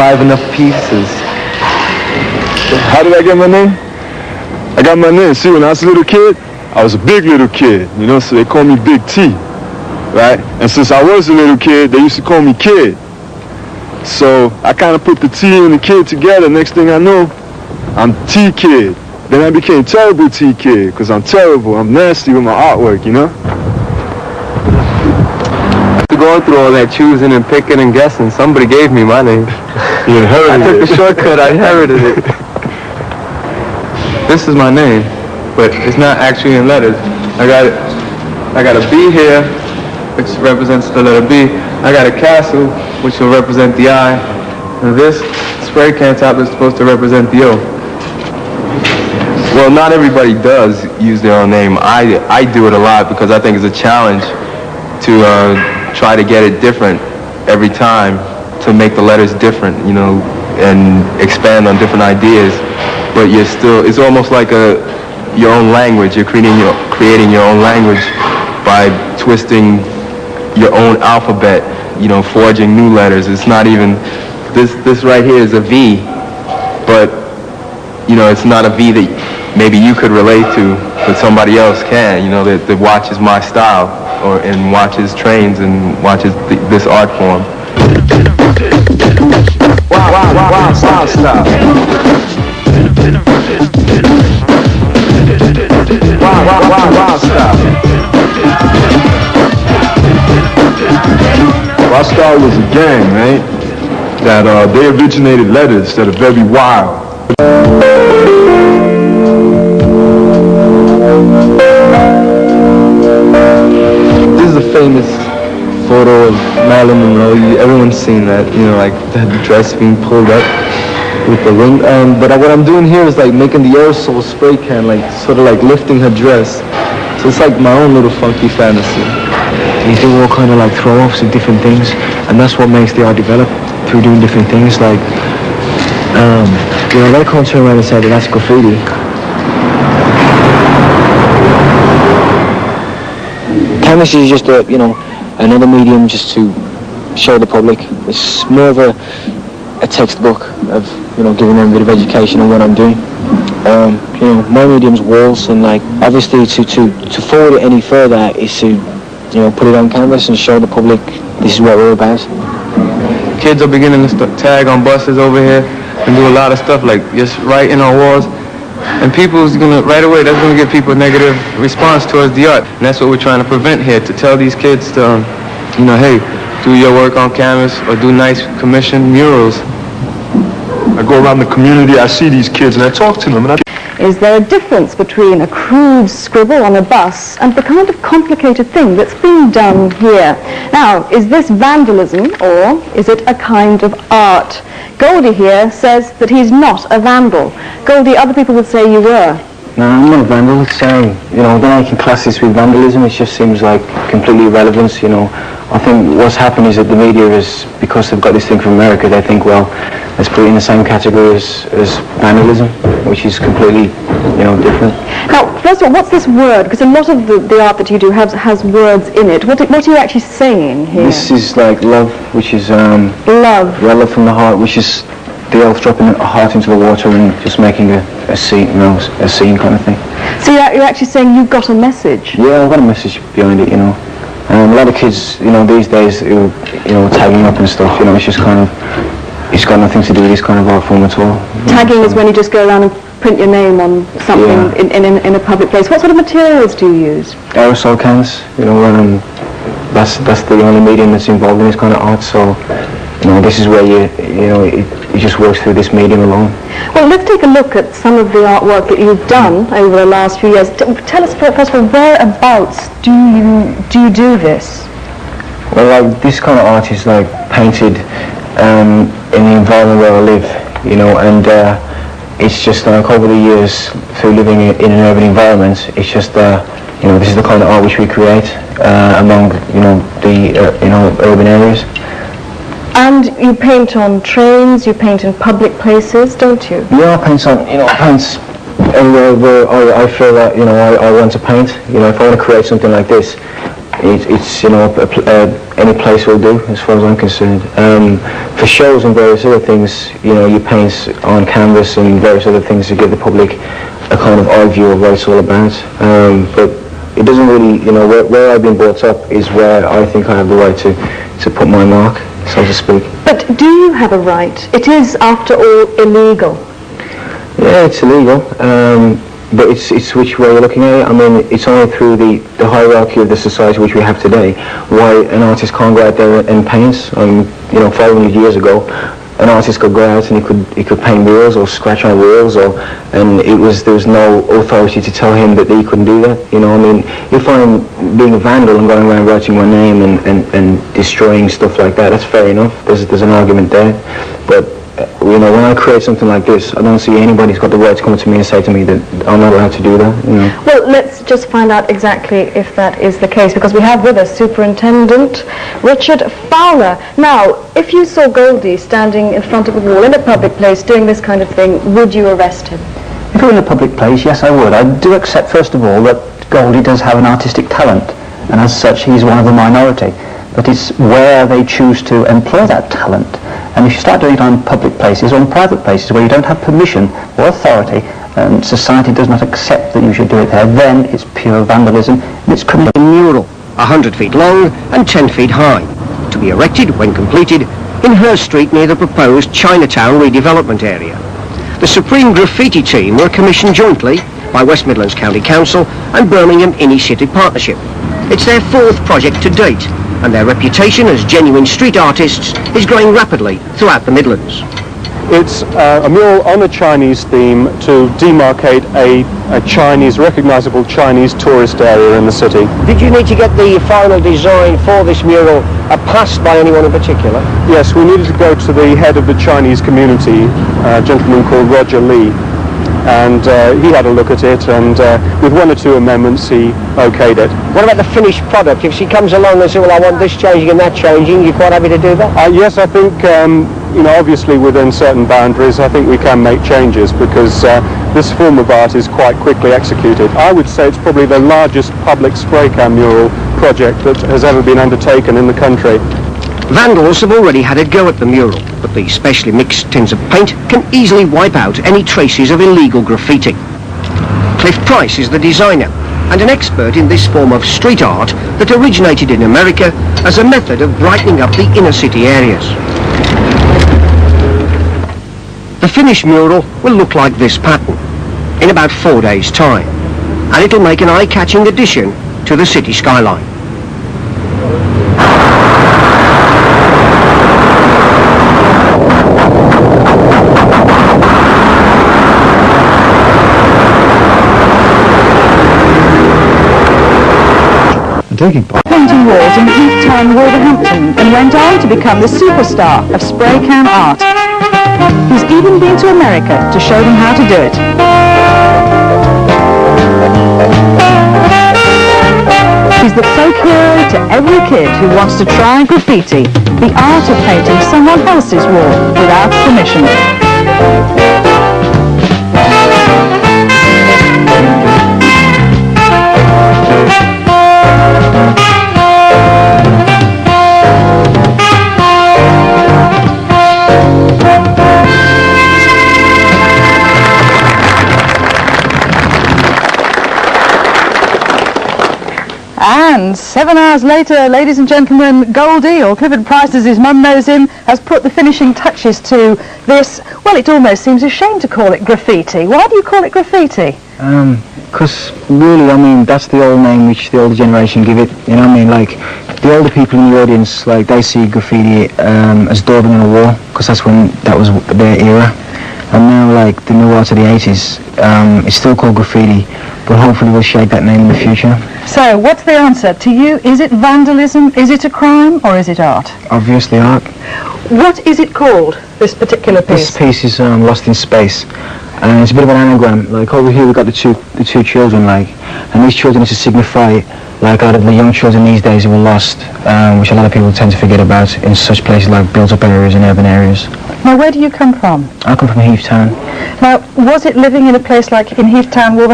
live enough pieces. How did I get my name? I got my name. See, when I was a little kid, I was a big little kid, you know, so they called me Big T, right? And since I was a little kid, they used to call me Kid. So I kind of put the T and the Kid together. Next thing I know, I'm T-Kid. Then I became Terrible T-Kid, because I'm terrible, I'm nasty with my artwork, you know? After going through all that choosing and picking and guessing, somebody gave me my name. You inherited it. I took the shortcut, I inherited it. This is my name, but it's not actually in letters. I got a B here, which represents the letter B. I got a castle, which will represent the I. And this spray can top is supposed to represent the O. Well, not everybody does use their own name. I do it a lot because I think it's a challenge to try to get it different every time, to make the letters different, you know, and expand on different ideas. But you're still, it's almost like your own language. You're creating your own language by twisting your own alphabet, you know, forging new letters. It's not even, this right here is a V, but, you know, it's not a V that maybe you could relate to, but somebody else can, you know, that watches my style, and watches trains and watches this art form. Wow, style. Wow, style. Our style was a gang, right? That they originated letters that are very wild. This is a famous photo of Marilyn Monroe. Everyone's seen that, you know, like the dress being pulled up with the ring. But what I'm doing here is like making the aerosol spray can, like sort of like lifting her dress. So it's like my own little funky fantasy. You do all kind of like throw-offs of different things, and that's what makes the art develop, through doing different things. Like, you know, a lot of people turn around and say that that's graffiti. Canvas is just a, you know, another medium just to show the public. It's more of a textbook of, you know, giving them a bit of education on what I'm doing. You know, my medium's walls, and like obviously to forward it any further is to, you know, put it on canvas and show the public this is what we're about. Kids are beginning to tag on buses over here and do a lot of stuff like just write in our walls. And people's gonna, right away, that's gonna give people a negative response towards the art. And that's what we're trying to prevent here, to tell these kids to, you know, hey, do your work on canvas or do nice commissioned murals. I go around the community, I see these kids, and I talk to them. Is there a difference between a crude scribble on a bus and the kind of complicated thing that's being done here? Now, is this vandalism or is it a kind of art? Goldie here says that he's not a vandal. Goldie, other people would say you were. No, I'm not a vandal. It's, you know, then I can class this with vandalism. It just seems like completely irrelevant, you know. I think what's happened is that the media is, because they've got this thing from America, they think, well, let's put it in the same category as vandalism, which is completely, you know, different. Now, first of all, what's this word? Because a lot of the art that you do has words in it. What are you actually saying here? This is like love, which is love. Yeah, love from the heart, which is the elf dropping a heart into the water and just making a scene, you know, a scene kind of thing. So you're actually saying you've got a message? Yeah, I've got a message behind it, you know. A lot of kids, you know, these days, you know, tagging up and stuff, you know, it's just kind of, it's got nothing to do with this kind of art form at all. Tagging is when you just go around and print your name on something in a public place. What sort of materials do you use? Aerosol cans, you know, that's the only medium that's involved in this kind of art, so, you know, this is where you know, it just works through this medium alone. Well, let's take a look at some of the artwork that you've done over the last few years. Tell us first of all, whereabouts do you do this? Well, like, this kind of art is like painted in the environment where I live, you know, and it's just like over the years through living in an urban environment, it's just you know, this is the kind of art which we create among, you know, the you know, urban areas. And you paint on trains, you paint in public places, don't you? Yeah, I paint on, you know, I paint everywhere where I feel that, you know, I want to paint. You know, if I want to create something like this, it's you know, any place will do as far as I'm concerned. For shows and various other things, you know, you paint on canvas and various other things to give the public a kind of eye view of what it's all about. But it doesn't really, you know, where I've been brought up is where I think I have the right to put my mark, so to speak. But do you have a right? It is, after all, illegal. Yeah, it's illegal, but it's which way you're looking at it. I mean, it's only through the hierarchy of the society which we have today why an artist can't go out there and paint. You know, 500 years ago, an artist could go out and he could paint murals or scratch on walls, and there was no authority to tell him that he couldn't do that. You know, I mean, if I'm being a vandal and going around writing my name and destroying stuff like that, that's fair enough. There's an argument there, but you know, when I create something like this, I don't see anybody's got the right to come to me and say to me that I'm not allowed to do that. You know. Well, let's just find out exactly if that is the case, because we have with us Superintendent Richard Fowler. Now, if you saw Goldie standing in front of a wall in a public place doing this kind of thing, would you arrest him? If we're in a public place, yes, I would. I do accept, first of all, that Goldie does have an artistic talent, and as such, he's one of the minority. But it's where they choose to employ that talent. And if you start doing it on public places or on private places where you don't have permission or authority, and society does not accept that you should do it there, then it's pure vandalism, and it's criminal. A mural, 100 feet long and 10 feet high, to be erected, when completed, in Hurst Street near the proposed Chinatown redevelopment area. The Supreme Graffiti team were commissioned jointly by West Midlands County Council and Birmingham Inner City Partnership. It's their 4th project to date, and their reputation as genuine street artists is growing rapidly throughout the Midlands. It's a mural on a Chinese theme to demarcate a recognisable Chinese tourist area in the city. Did you need to get the final design for this mural passed by anyone in particular? Yes, we needed to go to the head of the Chinese community, a gentleman called Roger Lee, and he had a look at it, and with 1 or 2 amendments he okayed it. What about the finished product? If she comes along and says, well, I want this changing and that changing, you're quite happy to do that? Yes, I think, you know, obviously within certain boundaries, I think we can make changes, because this form of art is quite quickly executed. I would say it's probably the largest public spray can mural project that has ever been undertaken in the country. Vandals have already had a go at the mural, but the specially mixed tins of paint can easily wipe out any traces of illegal graffiti. Cliff Price is the designer and an expert in this form of street art that originated in America as a method of brightening up the inner city areas. The finished mural will look like this pattern in about 4 days' time, and it'll make an eye-catching addition to the city skyline. Painting walls in Heathtown, Wolverhampton, and went on to become the superstar of spray can art. He's even been to America to show them how to do it. He's the folk hero to every kid who wants to try graffiti, the art of painting someone else's wall without permission. And 7 hours later, ladies and gentlemen, Goldie, or Clifford Price as his mum knows him, has put the finishing touches to this, well, it almost seems a shame to call it graffiti. Why do you call it graffiti? Because really, I mean, that's the old name which the older generation give it, you know what I mean? Like, the older people in the audience, like, they see graffiti as daubing on a wall, because that was their era. And now, like, the new art of the 80s, it's still called graffiti, but hopefully we'll shake that name in the future. So, what's the answer? To you, is it vandalism, is it a crime, or is it art? Obviously art. What is it called, this particular piece? This piece is Lost in Space, and it's a bit of an anagram. Like, over here we've got the two children, like, and these children is to signify, like, out of the young children these days who were lost, which a lot of people tend to forget about in such places like built-up areas and urban areas. Now, where do you come from? I come from Heathtown. Now, was it living in a place like in Heathtown, Wolverhampton?